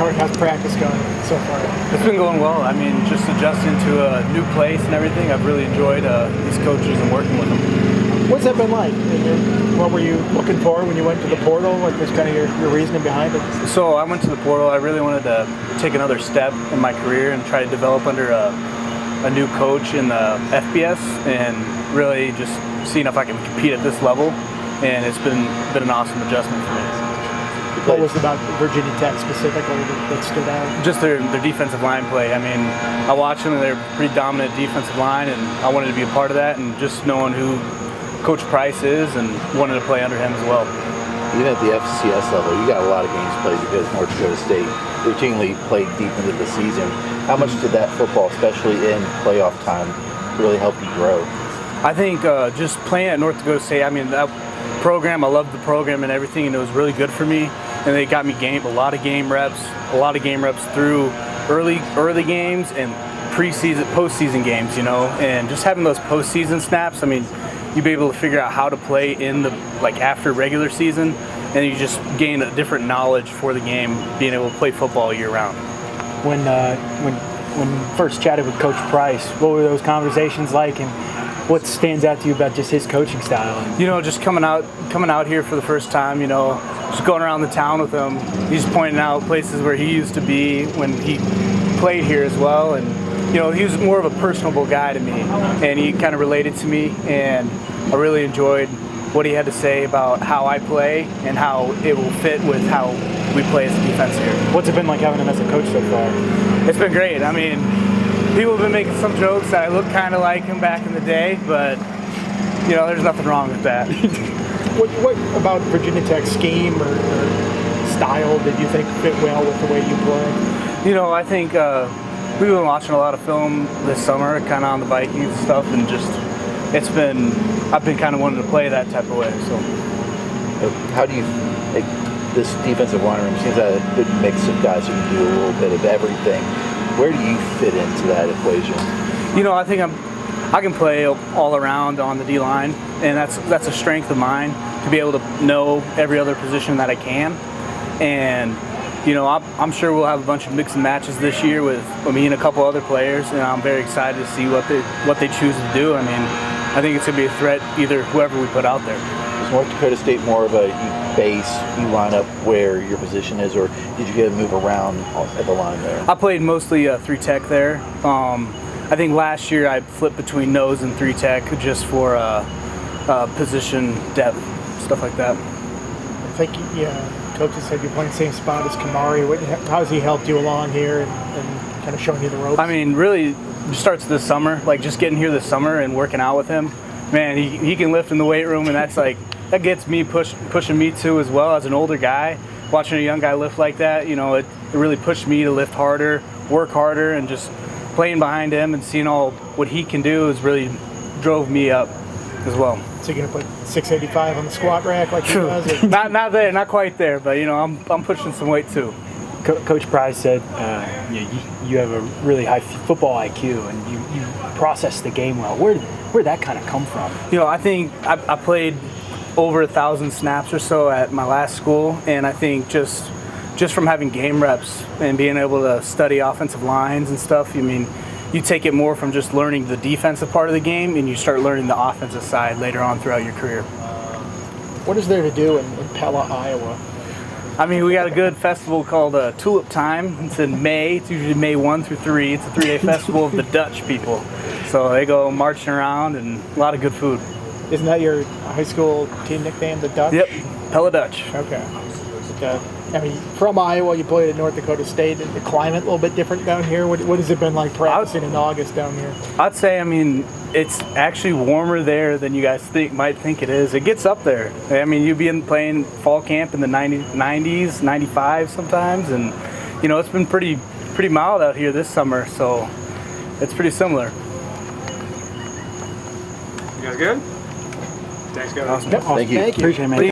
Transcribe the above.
How's practice going so far? It's been going well. I mean, just adjusting to a new place and everything. I've really enjoyed these coaches and working with them. What's that been like? What were you looking for when you went to the portal? What was kind of your reasoning behind it? So I went to the portal. I really wanted to take another step in my career and try to develop under a new coach in the FBS and really just seeing if I can compete at this level. And it's been an awesome adjustment for me. What was it about Virginia Tech specifically that stood out? Just their defensive line play. I mean, I watched them and they're a pretty dominant defensive line, and I wanted to be a part of that, and just knowing who Coach Price is and wanted to play under him as well. Even at the FCS level, you got a lot of games played because North Dakota State routinely played deep into the season. How much did that football, especially in playoff time, really help you grow? I think just playing at North Dakota State, I mean, that program, I loved the program and everything, and it was really good for me. And they got me a lot of game reps through early games and postseason games, you know, and just having those postseason snaps. I mean, you'd be able to figure out how to play in the after regular season, and you just gain a different knowledge for the game, being able to play football year round. When you first chatted with Coach Price, what were those conversations like, and what stands out to you about just his coaching style? You know, just coming out here for the first time, you know, just going around the town with him. He's pointing out places where he used to be when he played here as well, and you know, he was more of a personable guy to me, and he kind of related to me, and I really enjoyed what he had to say about how I play and how it will fit with how we play as a defense here. What's it been like having him as a coach so far? It's been great. I mean, people have been making some jokes that I look kind of like him back in the day, but you know, there's nothing wrong with that. What about Virginia Tech's scheme or style did you think fit well with the way you play? You know, I think we've been watching a lot of film this summer, kind of on the Vikings and stuff, and just I've been kind of wanting to play that type of way. So, how do you like this defensive line room? Seems like a good mix of guys who can do a little bit of everything. Where do you fit into that equation? You know, I think I can play all around on the D line, and that's a strength of mine, to be able to know every other position that I can. And you know, I'm sure we'll have a bunch of mix and matches this year with me and a couple other players, and I'm very excited to see what they choose to do. I mean, I think it's going to be a threat either whoever we put out there. Is North Dakota State more of a base, you line up where your position is, or did you get to move around at the line there? I played mostly 3-tech there. I think last year I flipped between nose and 3-tech just for position depth, stuff like that. I think, yeah. Coaches said you're playing the same spot as Kamari. How has he helped you along here and kind of showing you the ropes? I mean, really, it starts this summer. Like, just getting here this summer and working out with him. Man, he can lift in the weight room, and that gets me pushing me too as well as an older guy. Watching a young guy lift like that, you know, it really pushed me to lift harder, work harder, and just playing behind him and seeing all what he can do has really drove me up as well. So you're gonna put 685 on the squat rack like he does? Not there, not quite there, but you know, I'm pushing some weight too. Coach Price said you have a really high football IQ and you process the game well. Where'd that kind of come from? You know, I think I played over 1,000 snaps or so at my last school, and I think just from having game reps and being able to study offensive lines and stuff, I mean, you take it more from just learning the defensive part of the game, and you start learning the offensive side later on throughout your career. What is there to do in Pella, Iowa? I mean, we got a good festival called Tulip Time. It's in May. It's usually May 1 through 3. It's a 3-day festival of the Dutch people. So they go marching around, and a lot of good food. Isn't that your high school team nickname, the Dutch? Yep, Pella Dutch. Okay. I mean, from Iowa, you played at North Dakota State, and the climate a little bit different down here. What has it been like practicing in August down here? I'd say, I mean, it's actually warmer there than you guys might think it is. It gets up there. I mean, you'd be playing fall camp in the 90s, 95 sometimes, and you know, it's been pretty mild out here this summer, so it's pretty similar. You guys good? Thanks, guys. Awesome. Yep. Thank you. Appreciate it, man.